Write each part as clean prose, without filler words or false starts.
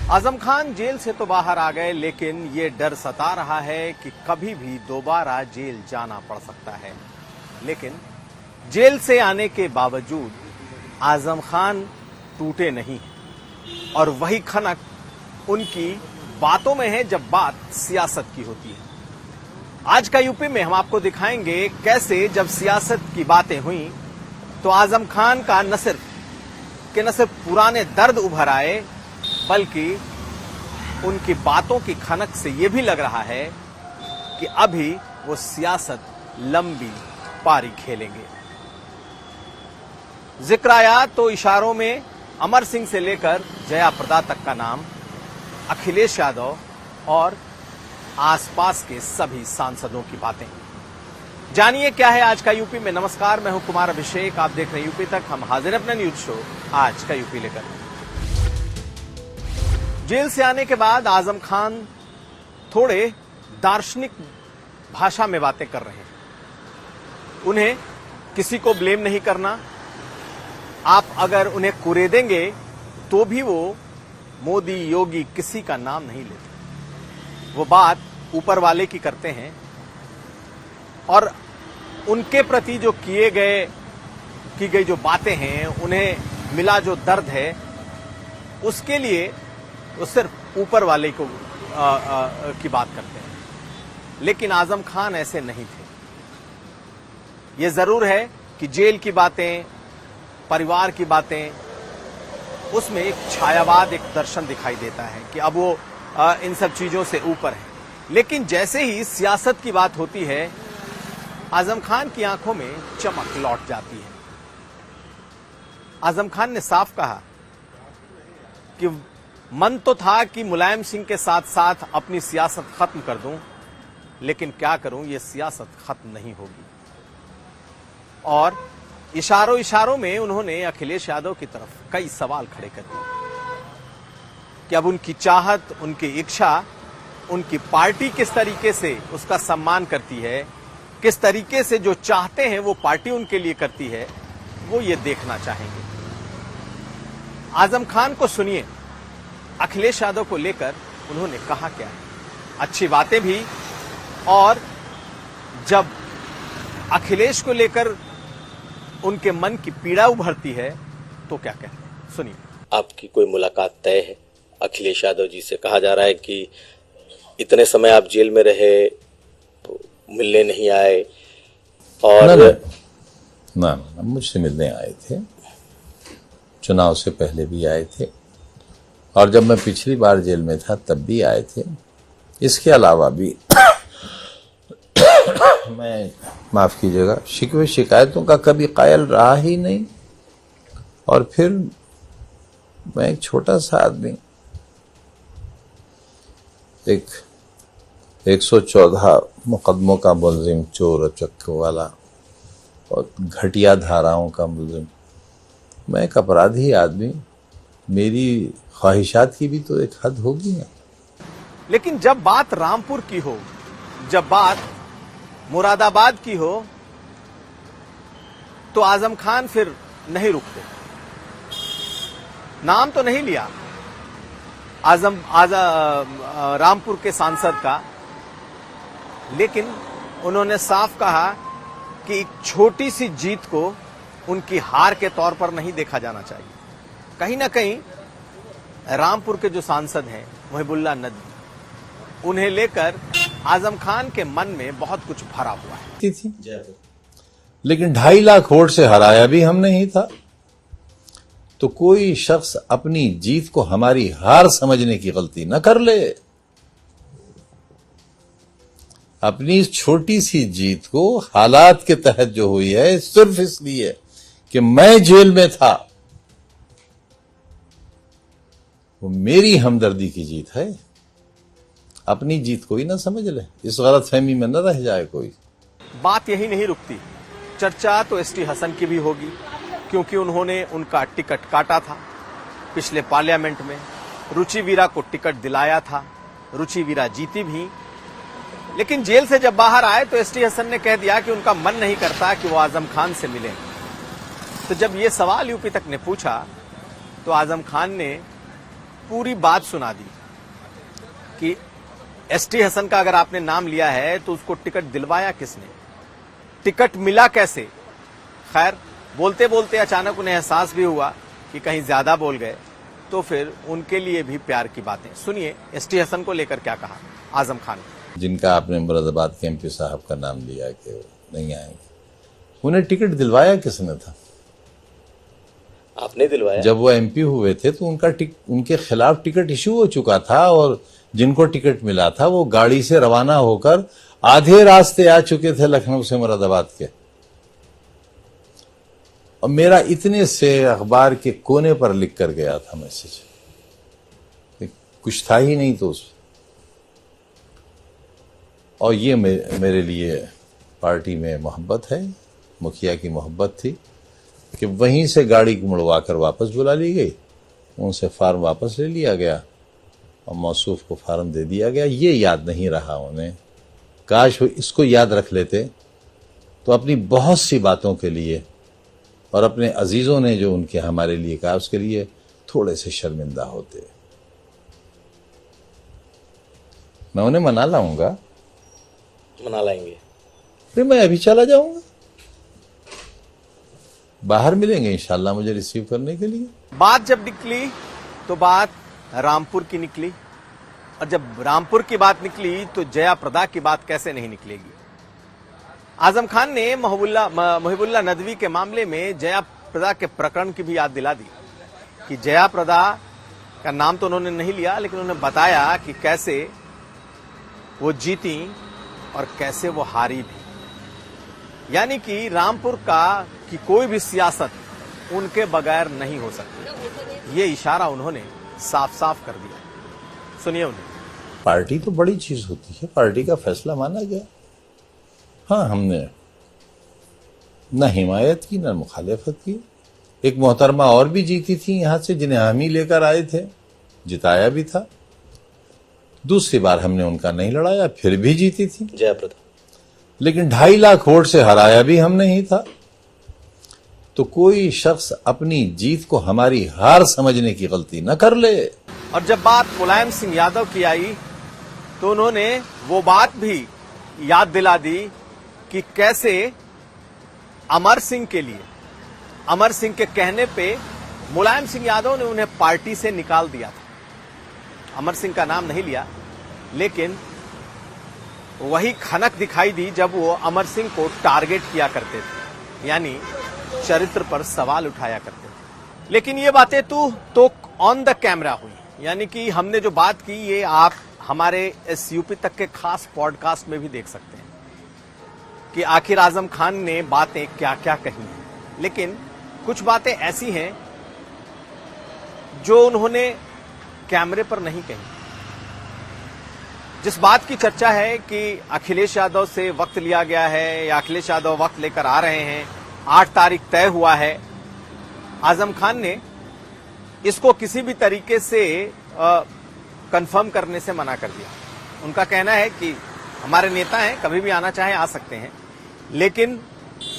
Azam Khan jail से तो बाहर आ गए, लेकिन ये डर सता रहा है कि कभी भी दोबारा जेल जाना पड़ सकता है। लेकिन जेल से आने के बावजूद आजम खान टूटे नहीं और वही खनक उनकी बातों में है जब बात सियासत की होती है। आज का यूपी में हम आपको दिखाएंगे कैसे जब सियासत की बातें हुई तो आजम खान का न सिर्फ पुराने दर्द उभर आए, बल्कि उनकी बातों की खनक से यह भी लग रहा है कि अभी वो सियासत लंबी पारी खेलेंगे। जिक्र आया तो इशारों में अमर सिंह से लेकर जया प्रदा तक का नाम, अखिलेश यादव और आसपास के सभी सांसदों की बातें। जानिए क्या है आज का यूपी में। नमस्कार, मैं हूं कुमार अभिषेक, आप देख रहे हैं यूपी तक। हम हाजिर हैं अपना न्यूज शो आज का यूपी लेकर। जेल से आने के बाद आजम खान थोड़े दार्शनिक भाषा में बातें कर रहे हैं। उन्हें किसी को ब्लेम नहीं करना, आप अगर उन्हें कुरेदेंगे तो भी वो मोदी योगी किसी का नाम नहीं लेते। वो बात ऊपर वाले की करते हैं और उनके प्रति जो की गई जो बातें हैं, उन्हें मिला जो दर्द है, उसके लिए वो सिर्फ ऊपर वाले को की बात करते हैं। लेकिन आजम खान ऐसे नहीं थे। ये जरूर है कि जेल की बातें, परिवार की बातें, उसमें एक छायावाद, एक दर्शन दिखाई देता है कि अब वो इन सब चीजों से ऊपर है। लेकिन जैसे ही सियासत की बात होती है, आजम खान की आंखों में चमक लौट जाती है। आजम खान ने साफ कहा कि मन तो था कि मुलायम सिंह के साथ साथ अपनी सियासत खत्म कर दूं, लेकिन क्या करूं, यह सियासत खत्म नहीं होगी। और इशारों में उन्होंने अखिलेश यादव की तरफ कई सवाल खड़े कर दिए कि अब उनकी चाहत, उनकी इच्छा, उनकी पार्टी किस तरीके से उसका सम्मान करती है, किस तरीके से जो चाहते हैं वो पार्टी उनके लिए करती है, वो ये देखना चाहेंगे। आजम खान को सुनिए, अखिलेश यादव को लेकर उन्होंने कहा क्या है। अच्छी बातें भी, और जब अखिलेश को लेकर उनके मन की पीड़ा उभरती है तो क्या कहते हैं, सुनिए। आपकी कोई मुलाकात तय है अखिलेश यादव जी से? कहा जा रहा है कि इतने समय आप जेल में रहे, मिलने नहीं आए। और ना मुझसे मिलने आए थे, चुनाव से पहले भी आए थे, और जब मैं पिछली बार जेल में था तब भी आए थे। इसके अलावा भी मैं, माफ कीजिएगा, शिकवे शिकायतों का कभी कायल रहा ही नहीं। और फिर मैं एक छोटा सा आदमी, एक 114 मुकदमों का मुलजिम, चोर चक्कों वाला और घटिया धाराओं का मुलजिम, मैं एक अपराधी आदमी। मेरी ख्वाहिशात की भी तो एक हद होगी ना। लेकिन जब बात रामपुर की हो, जब बात मुरादाबाद की हो, तो आजम खान फिर नहीं रुकते। नाम तो नहीं लिया रामपुर के सांसद का, लेकिन उन्होंने साफ कहा कि एक छोटी सी जीत को उनकी हार के तौर पर नहीं देखा जाना चाहिए। कहीं ना कहीं रामपुर के जो सांसद हैं मुहिबुल्लाह नदवी, उन्हें लेकर आजम खान के मन में बहुत कुछ भरा हुआ है। लेकिन 2.5 लाख वोट से हराया भी हमने ही था। तो कोई शख्स अपनी जीत को हमारी हार समझने की गलती न कर ले। अपनी इस छोटी सी जीत को हालात के तहत जो हुई है, सिर्फ इसलिए कि मैं जेल में था, वो मेरी हमदर्दी की जीत है। अपनी जीत कोई ना समझ ले, इस गलतफहमी में न रह जाए कोई। बात यही नहीं रुकती, चर्चा तो एसटी हसन की भी होगी, क्योंकि उन्होंने उनका टिकट काटा था पिछले पार्लियामेंट में। रुचि वीरा को टिकट दिलाया था, रुचि वीरा जीती भी। लेकिन जेल से जब बाहर आए तो एसटी हसन ने कह दिया कि उनका मन नहीं करता कि वो आजम खान से मिले। तो जब ये सवाल यूपी तक ने पूछा तो आजम खान ने पूरी बात सुना दी कि एसटी हसन का अगर आपने नाम लिया है तो उसको टिकट दिलवाया किसने, टिकट मिला कैसे। खैर बोलते बोलते अचानक उन्हें एहसास भी हुआ कि कहीं ज्यादा बोल गए, तो फिर उनके लिए भी प्यार की बातें सुनिए एसटी हसन को लेकर क्या कहा आजम खान। जिनका आपने मुरादाबाद के एमपी साहब का नाम लिया कि वो नहीं आएंगे, उन्हें टिकट दिलवाया किसने था? आपने दिलवाया। जब वो एमपी हुए थे तो उनके खिलाफ टिकट इशू हो चुका था और जिनको टिकट मिला था वो गाड़ी से रवाना होकर आधे रास्ते आ चुके थे लखनऊ से मुरादाबाद के। और मेरा इतने से अखबार के कोने पर लिख कर गया था मैसेज, कुछ था ही नहीं तो उसमें। और ये मेरे लिए पार्टी में मोहब्बत है, मुखिया की मोहब्बत थी कि वहीं से गाड़ी को मुड़वाकर वापस बुला ली गई, उनसे फार्म वापस ले लिया गया और मौसूफ को फार्म दे दिया गया। ये याद नहीं रहा उन्हें। काश वो इसको याद रख लेते तो अपनी बहुत सी बातों के लिए और अपने अजीजों ने जो उनके हमारे लिए कहा उसके लिए थोड़े से शर्मिंदा होते। मैं उन्हें मना लाऊंगा, मना लाएंगे। फिर मैं अभी चला जाऊंगा, बाहर मिलेंगे इंशाल्लाह मुझे रिसीव करने के लिए। बात जब निकली तो बात रामपुर की निकली, और जब रामपुर की बात निकली तो जया प्रदा की बात कैसे नहीं निकलेगी। आजम खान ने मुहिबुल्लाह नदवी के मामले में जया प्रदा के प्रकरण की भी याद दिला दी कि जया प्रदा का नाम तो उन्होंने नहीं लिया, लेकिन उन्होंने बताया कि कैसे वो जीती और कैसे वो हारी भी। यानी कि रामपुर की कोई भी सियासत उनके बगैर नहीं हो सकती। ये इशारा उन्होंने साफ साफ कर दिया। सुनिए उन्हें। पार्टी तो बड़ी चीज होती है, पार्टी का फैसला माना गया। हाँ, हमने न हिमायत की न मुखालिफत की। एक मोहतरमा और भी जीती थी यहां से जिन्हें हम ही लेकर आए थे, जिताया भी था। दूसरी बार हमने उनका नहीं लड़ाया, फिर भी जीती थी जयाप्रदा, लेकिन 2.5 लाख वोट से हराया भी हमने ही था। तो कोई शख्स अपनी जीत को हमारी हार समझने की गलती न कर ले। और जब बात मुलायम सिंह यादव की आई तो उन्होंने वो बात भी याद दिला दी कि कैसे अमर सिंह के लिए, अमर सिंह के कहने पे मुलायम सिंह यादव ने उन्हें पार्टी से निकाल दिया था। अमर सिंह का नाम नहीं लिया, लेकिन वही खनक दिखाई दी जब वो अमर सिंह को टारगेट किया करते थे, यानी चरित्र पर सवाल उठाया करते थे। लेकिन ये बातें तो ऑन द कैमरा हुई, यानी कि हमने जो बात की ये आप हमारे इस यूपी तक के खास पॉडकास्ट में भी देख सकते हैं कि आखिर आजम खान ने बातें क्या क्या कही हैं। लेकिन कुछ बातें ऐसी हैं जो उन्होंने कैमरे पर नहीं कही। जिस बात की चर्चा है कि अखिलेश यादव से वक्त लिया गया है या अखिलेश यादव वक्त लेकर आ रहे हैं, 8 तारीख तय हुआ है, आजम खान ने इसको किसी भी तरीके से कंफर्म करने से मना कर दिया। उनका कहना है कि हमारे नेता हैं, कभी भी आना चाहे आ सकते हैं, लेकिन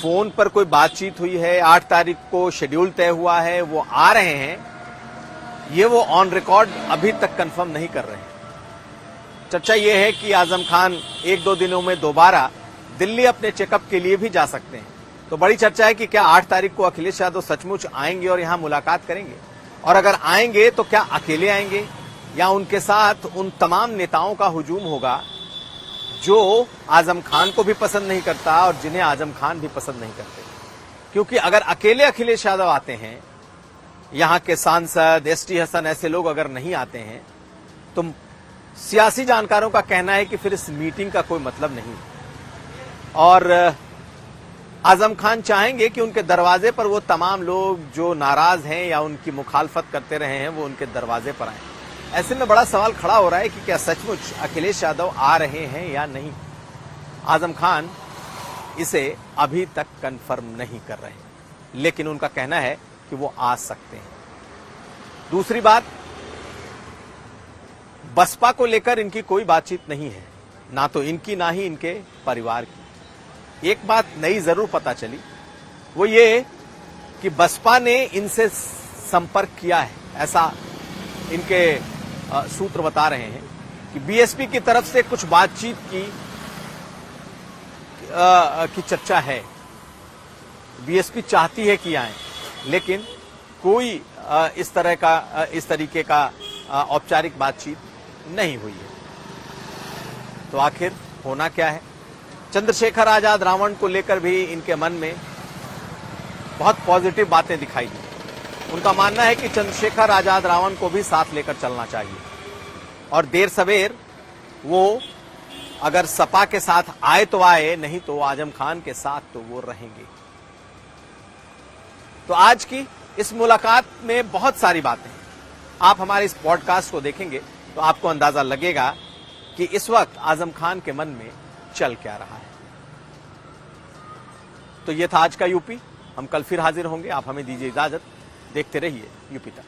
फोन पर कोई बातचीत हुई है, 8 तारीख को शेड्यूल तय हुआ है, वो आ रहे हैं, ये वो ऑन रिकॉर्ड अभी तक कंफर्म नहीं कर रहे हैं। चर्चा ये है कि आजम खान 1-2 दिनों में दोबारा दिल्ली अपने चेकअप के लिए भी जा सकते हैं। तो बड़ी चर्चा है कि क्या 8 तारीख को अखिलेश यादव सचमुच आएंगे और यहां मुलाकात करेंगे, और अगर आएंगे तो क्या अकेले आएंगे या उनके साथ उन तमाम नेताओं का हुजूम होगा जो आजम खान को भी पसंद नहीं करता और जिन्हें आजम खान भी पसंद नहीं करते। क्योंकि अगर अकेले अखिलेश यादव आते हैं, यहां के सांसद एसटी हसन ऐसे लोग अगर नहीं आते हैं, तो सियासी जानकारों का कहना है कि फिर इस मीटिंग का कोई मतलब नहीं। और आजम खान चाहेंगे कि उनके दरवाजे पर वो तमाम लोग जो नाराज हैं या उनकी मुखालफत करते रहे हैं वो उनके दरवाजे पर आए। ऐसे में बड़ा सवाल खड़ा हो रहा है कि क्या सचमुच अखिलेश यादव आ रहे हैं या नहीं। आजम खान इसे अभी तक कंफर्म नहीं कर रहे, लेकिन उनका कहना है कि वो आ सकते हैं। दूसरी बात, बसपा को लेकर इनकी कोई बातचीत नहीं है, ना तो इनकी ना ही इनके परिवार की। एक बात नई जरूर पता चली, वो ये कि बसपा ने इनसे संपर्क किया है, ऐसा इनके सूत्र बता रहे हैं कि बीएसपी की तरफ से कुछ बातचीत की चर्चा है। बीएसपी चाहती है कि आए, लेकिन कोई इस तरीके का औपचारिक बातचीत नहीं हुई है। तो आखिर होना क्या है? चंद्रशेखर आजाद रावण को लेकर भी इनके मन में बहुत पॉजिटिव बातें दिखाई दी। उनका मानना है कि चंद्रशेखर आजाद रावण को भी साथ लेकर चलना चाहिए और देर सवेर वो अगर सपा के साथ आए तो आए, नहीं तो आजम खान के साथ तो वो रहेंगे। तो आज की इस मुलाकात में बहुत सारी बातें हैं। आप हमारे इस पॉडकास्ट को देखेंगे तो आपको अंदाजा लगेगा कि इस वक्त आजम खान के मन में चल क्या रहा है। तो ये था आज का यूपी। हम कल फिर हाजिर होंगे। आप हमें दीजिए इजाजत। देखते रहिए यूपी तक।